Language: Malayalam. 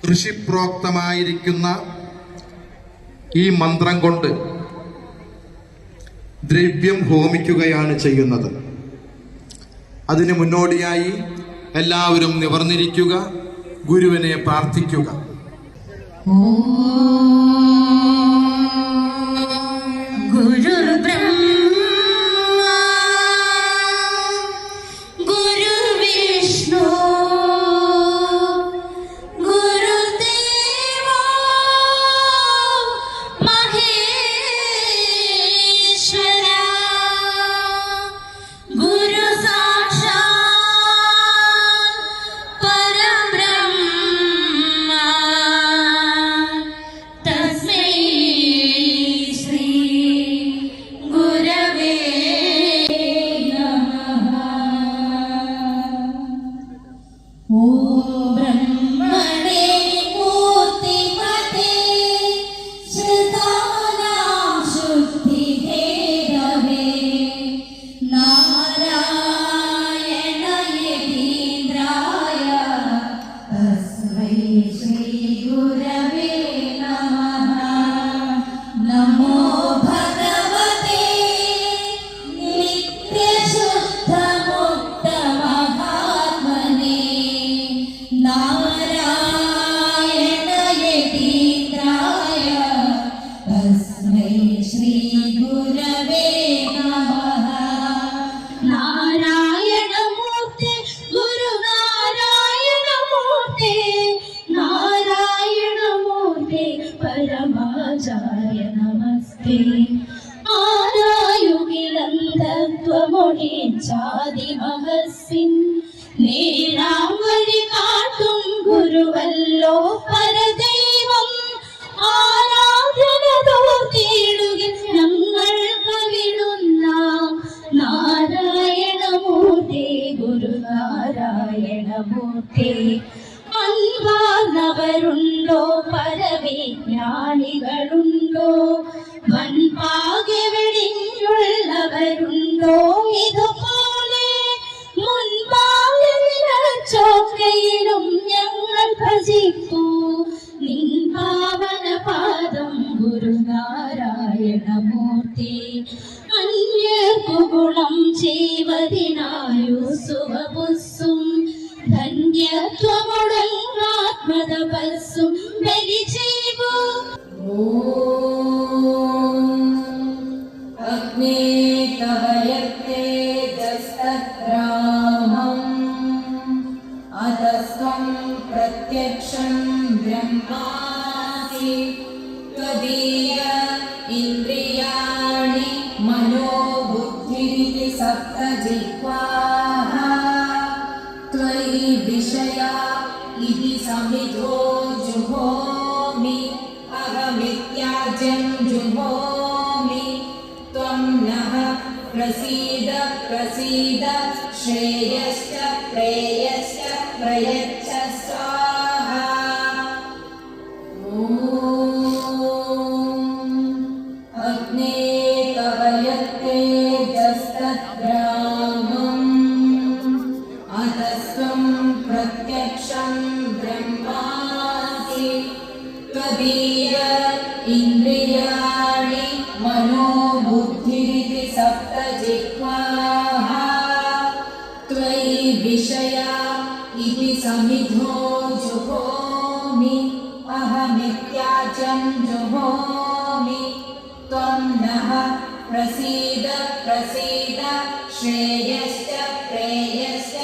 ഋഷിപ്രോക്തമായിരിക്കുന്ന ഈ മന്ത്രം കൊണ്ട് ദ്രവ്യം ഹോമിക്കുകയാണ് ചെയ്യുന്നത്. അതിന് മുന്നോടിയായി എല്ലാവരും നിവർന്നിരിക്കുക, ഗുരുവിനെ പ്രാർത്ഥിക്കുക. परमाचार्य नमस्ते आरायुगिलन्धत्वमोहिचादिमहस्मिन् നേരാവഴി കാട്ടും ഗുരുവല്ലോ പരദൈവം ആരാധനതോർത്തിടുകിൽ ഞങ്ങൾ കവിടുന്ന നാരായണമൂർത്തി ഗുരുനാരായണമൂർത്തി. അൻപാർന്നവരുണ്ടോ പരവിജ്ഞാനികളുണ്ടോ വൻപാകെ വെടിഞ്ഞുള്ളവരുണ്ടോ ഇതുപോലെ മുൻപാകെ വിരച്ചോക്കയിലും ഞങ്ങൾ ഭജിപ്പൂ നിൻ പാവന പാദം ഗുരുനാരായണമൂർത്തി. അന്യർക്കു ഗുണം ചെയ്വതിനായുസുവപുസ്സും ധന്യത്വമുടങ്ങാത്മതപസ്സും ബലി ചെയ്വൂ. അഗ്നേതവയത്തെ ജസ്തദ്രാമം അതസ്ത്വം പ്രത്യക്ഷം ബ്രഹ്മാസി ത്വദീയ ഇന്ദ്രിയാണി മനോബുദ്ധിരിതി സപ്തജിഹ്വാഃ ത്വയി വിഷയാ ഇതി സമിധോ ജുഹോമി അഹമിത്യാജ്യം ജുഹോമി ത്വം നഃ പ്രസീദ പ്രസീദ ശ്രേയശ്ച പ്രേയശ്ച പ്രയച്ഛ സ്വാഹാ. അഗ്നേതവയത്തെ ജസ്തദ്രാമം അതസ്ത്വം പ്രത്യക്ഷം ബ്രഹ്മാസി ത്വദീയ ഇന്ദ്രിയാണി മനോബുദ്ധിരിതി സപ്തജിഹ്വാഃ ത്വയി വിഷയാ ഇതി സമിധോ ജുഹോമി അഹമിത്യാജ്യം ജുഹോമി ത്വം നഃ പ്രസീദ പ്രസീദ ശ്രേയശ്ച പ്രേയശ്ച